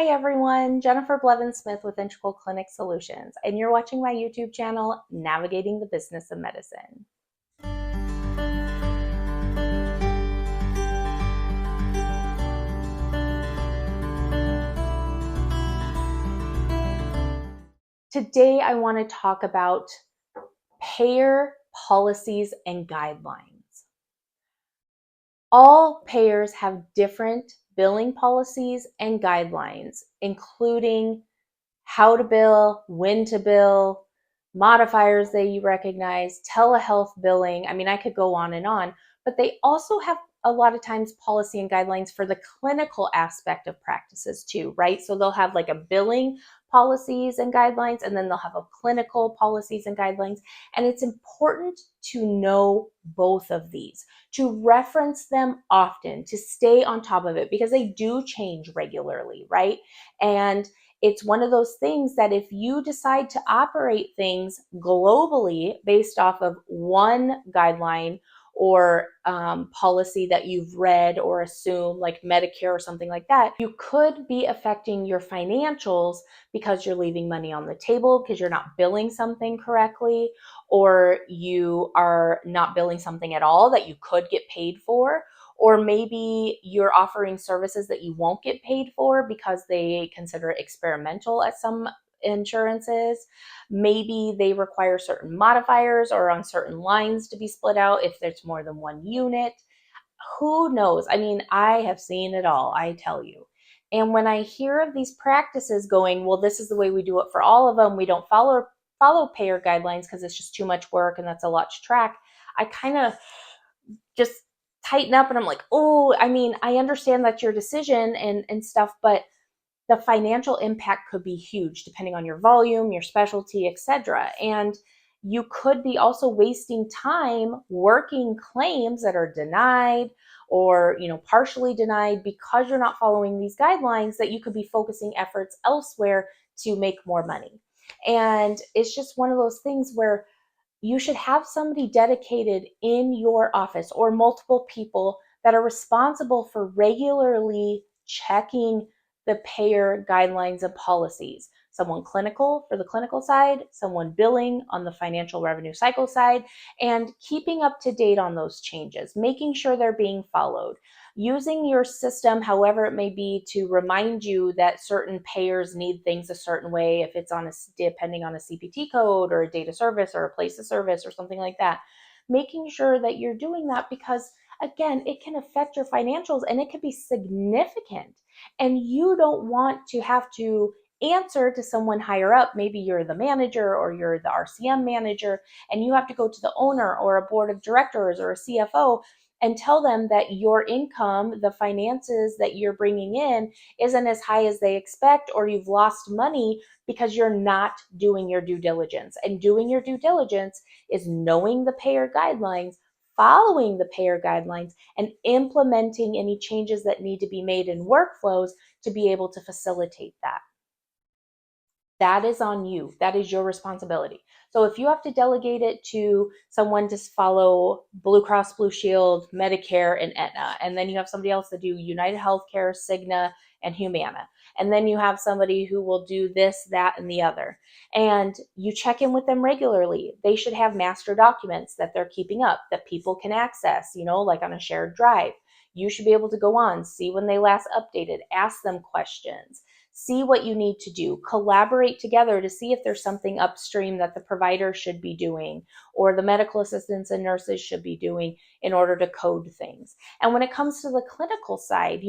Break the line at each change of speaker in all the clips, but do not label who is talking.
Hi everyone, Jennifer Blevins-Smith with Integral Clinic Solutions, and you're watching my YouTube channel, Navigating the Business of Medicine. Today I want to talk about payer policies and guidelines. All payers have different billing policies and guidelines, including how to bill, when to bill, modifiers they recognize, telehealth billing. I mean, I could go on, but they also have a lot of times policy and guidelines for the clinical aspect of practices too, right? So they'll have like a billing policies and guidelines, and then they'll have a clinical policies and guidelines. And it's important to know both of these, to reference them often, to stay on top of it, because they do change regularly, right? And it's one of those things that if you decide to operate things globally based off of one guideline or policy that you've read or assume, like Medicare or something like that, you could be affecting your financials because you're leaving money on the table because you're not billing something correctly, or you are not billing something at all that you could get paid for. Or maybe you're offering services that you won't get paid for because they consider it experimental at some insurances. Maybe they require certain modifiers or on certain lines to be split out if there's more than one unit. Who knows? I mean, I have seen it all, I tell you. And when I hear of these practices going, well, this is the way we do it for all of them, we don't follow payer guidelines because it's just too much work and that's a lot to track, I kind of just tighten up and I'm like, oh, I mean, I understand that's your decision and stuff, but the financial impact could be huge depending on your volume, your specialty, etc. And you could be also wasting time working claims that are denied or, partially denied because you're not following these guidelines, that you could be focusing efforts elsewhere to make more money. And it's just one of those things where you should have somebody dedicated in your office or multiple people that are responsible for regularly checking the payer guidelines and policies. Someone clinical for the clinical side, someone billing on the financial revenue cycle side, and keeping up to date on those changes, making sure they're being followed. Using your system, however it may be, to remind you that certain payers need things a certain way, if it's depending on a CPT code or a data service or a place of service or something like that. Making sure that you're doing that because, again, it can affect your financials and it can be significant. And you don't want to have to answer to someone higher up. Maybe you're the manager or you're the RCM manager, and you have to go to the owner or a board of directors or a CFO and tell them that your income, the finances that you're bringing in, isn't as high as they expect, or you've lost money because you're not doing your due diligence. And doing your due diligence is knowing the payer guidelines, following the payer guidelines, and implementing any changes that need to be made in workflows to be able to facilitate that. That is on you. That is your responsibility. So if you have to delegate it to someone to follow Blue Cross Blue Shield, Medicare, and Aetna, and then you have somebody else to do United Healthcare, Cigna, and Humana, and then you have somebody who will do this, that, and the other, and you check in with them regularly, they should have master documents that they're keeping up that people can access, like on a shared drive. You should be able to go on, see when they last updated, ask them questions, see what you need to do, collaborate together to see if there's something upstream that the provider should be doing or the medical assistants and nurses should be doing in order to code things. And when it comes to the clinical side,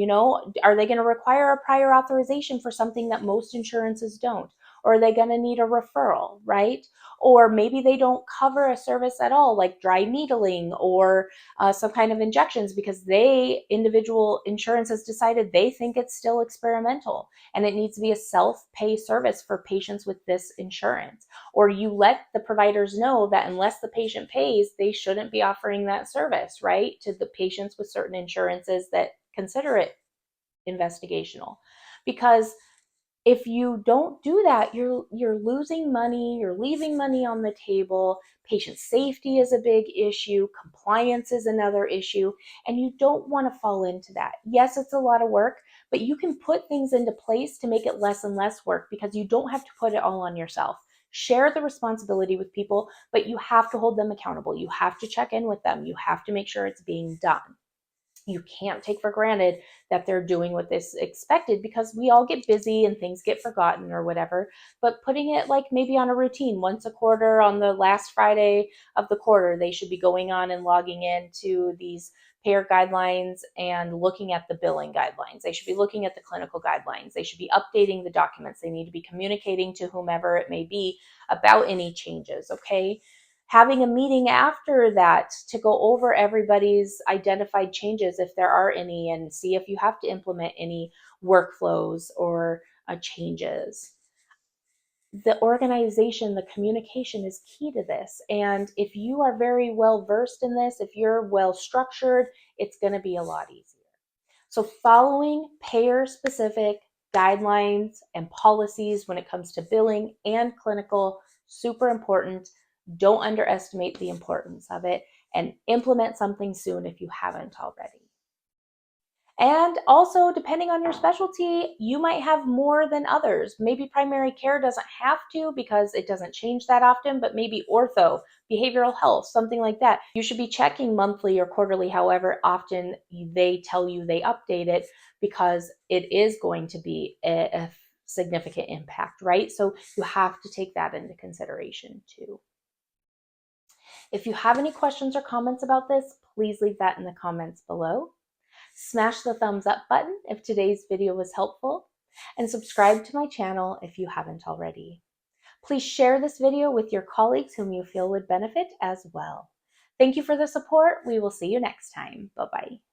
are they going to require a prior authorization for something that most insurances don't? Or are they going to need a referral, right? Or maybe they don't cover a service at all, like dry needling or some kind of injections, because individual insurance has decided they think it's still experimental and it needs to be a self-pay service for patients with this insurance. Or you let the providers know that unless the patient pays, they shouldn't be offering that service, right, to the patients with certain insurances that consider it investigational. Because If you don't do that, you're losing money, you're leaving money on the table. Patient safety is a big issue, compliance is another issue, and you don't want to fall into that. Yes, it's a lot of work, but you can put things into place to make it less and less work because you don't have to put it all on yourself. Share the responsibility with people, but you have to hold them accountable. You have to check in with them. You have to make sure it's being done. You can't take for granted that they're doing what is expected because we all get busy and things get forgotten or whatever. But putting it like maybe on a routine once a quarter on the last Friday of the quarter, they should be going on and logging into these payer guidelines and looking at the billing guidelines. They should be looking at the clinical guidelines. They should be updating the documents. They need to be communicating to whomever it may be about any changes, okay? Having a meeting after that to go over everybody's identified changes, if there are any, and see if you have to implement any workflows or changes. The organization, the communication is key to this. And if you are very well versed in this, if you're well structured, it's going to be a lot easier. So following payer-specific guidelines and policies when it comes to billing and clinical, super important. Don't underestimate the importance of it, and implement something soon if you haven't already. And also, depending on your specialty, you might have more than others. Maybe primary care doesn't have to because it doesn't change that often, but maybe ortho, behavioral health, something like that. You should be checking monthly or quarterly, however often they tell you they update it, because it is going to be a significant impact, right? So you have to take that into consideration too. If you have any questions or comments about this, please leave that in the comments below. Smash the thumbs up button if today's video was helpful, and subscribe to my channel if you haven't already. Please share this video with your colleagues whom you feel would benefit as well. Thank you for the support. We will see you next time. Bye-bye.